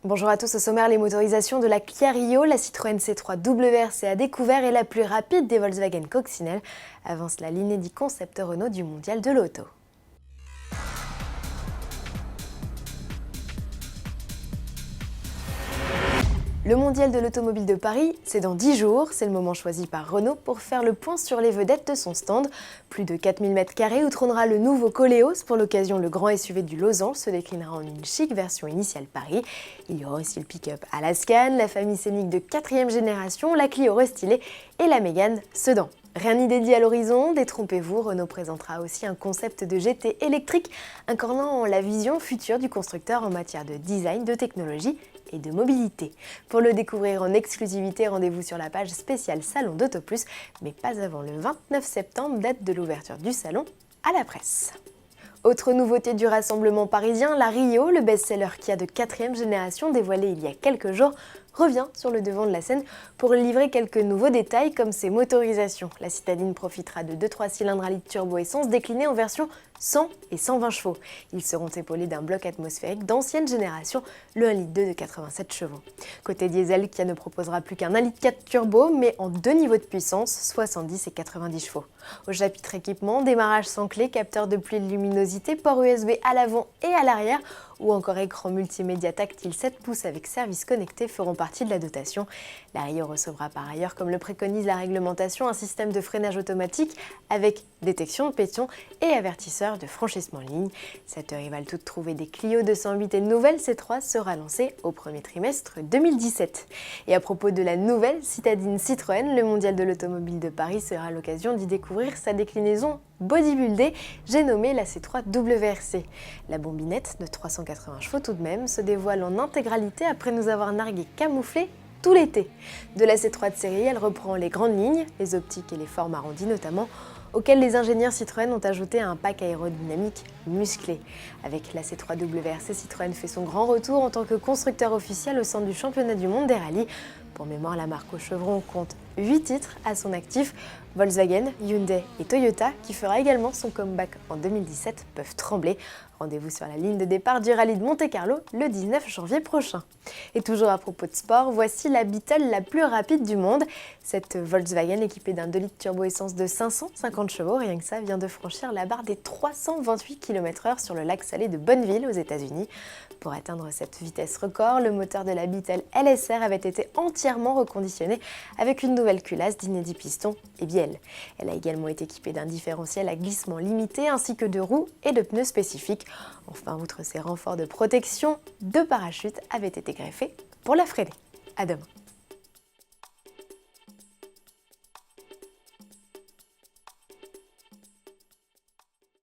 Bonjour à tous, au sommaire, les motorisations de la Kia Rio, la Citroën C3 WRC a découvert est la plus rapide des Volkswagen Coccinelle, avance la l'inédit concept Renault du mondial de l'auto. Le mondial de l'automobile de Paris, c'est dans 10 jours, c'est le moment choisi par Renault pour faire le point sur les vedettes de son stand. Plus de 4000 m² où trônera le nouveau Koleos. Pour l'occasion, le grand SUV du Losange se déclinera en une chic version initiale Paris. Il y aura aussi le pick-up Alaskan, la famille scénique de 4e génération, la Clio restylée et la Mégane Sedan. Rien n'y dédié à l'horizon, détrompez-vous, Renault présentera aussi un concept de GT électrique incarnant la vision future du constructeur en matière de design, de technologie et de mobilité. Pour le découvrir en exclusivité, rendez-vous sur la page spéciale Salon d'Autoplus, mais pas avant le 29 septembre, date de l'ouverture du salon à la presse. Autre nouveauté du rassemblement parisien, la Rio, le best-seller Kia de 4e génération dévoilé il y a quelques jours, revient sur le devant de la scène pour livrer quelques nouveaux détails comme ses motorisations. La citadine profitera de 2-3 cylindres à litre turbo-essence déclinés en version 100 et 120 chevaux. Ils seront épaulés d'un bloc atmosphérique d'ancienne génération, le 1,2 litre de 87 chevaux. Côté diesel, Kia ne proposera plus qu'un 1,4 litre turbo, mais en deux niveaux de puissance, 70 et 90 chevaux. Au chapitre équipement, démarrage sans clé, capteur de pluie de luminosité, port USB à l'avant et à l'arrière, ou encore écran multimédia tactile 7 pouces avec service connecté feront partie de la dotation. La Rio recevra par ailleurs, comme le préconise la réglementation, un système de freinage automatique avec détection de piétons et avertisseur de franchissement en ligne. Cette rivale toute trouvée des Clio 208 et nouvelle C3 sera lancée au premier trimestre 2017. Et à propos de la nouvelle citadine Citroën, le mondial de l'automobile de Paris sera l'occasion d'y découvrir sa déclinaison bodybuildée, j'ai nommé la C3 WRC. La bombinette de 380 chevaux tout de même se dévoile en intégralité après nous avoir nargué camouflé tout l'été. De la C3 de série, elle reprend les grandes lignes, les optiques et les formes arrondies notamment, auxquels les ingénieurs Citroën ont ajouté un pack aérodynamique musclé. Avec la C3 WRC, Citroën fait son grand retour en tant que constructeur officiel au sein du championnat du monde des rallyes. Pour mémoire, la marque au chevron compte 8 titres à son actif. Volkswagen, Hyundai et Toyota, qui fera également son comeback en 2017, peuvent trembler. Rendez-vous sur la ligne de départ du rallye de Monte-Carlo le 19 janvier prochain. Et toujours à propos de sport, voici la Beetle la plus rapide du monde. Cette Volkswagen équipée d'un 2 litres turbo-essence de 550 chevaux, rien que ça, vient de franchir la barre des 328 km/h sur le lac salé de Bonneville aux États-Unis. Pour atteindre cette vitesse record, le moteur de la Beetle LSR avait été entièrement reconditionné avec une nouvelle culasse d'inédits pistons et bielles. Elle a également été équipée d'un différentiel à glissement limité ainsi que de roues et de pneus spécifiques. Enfin, outre ces renforts de protection, 2 parachutes avaient été greffés pour la freiner. À demain.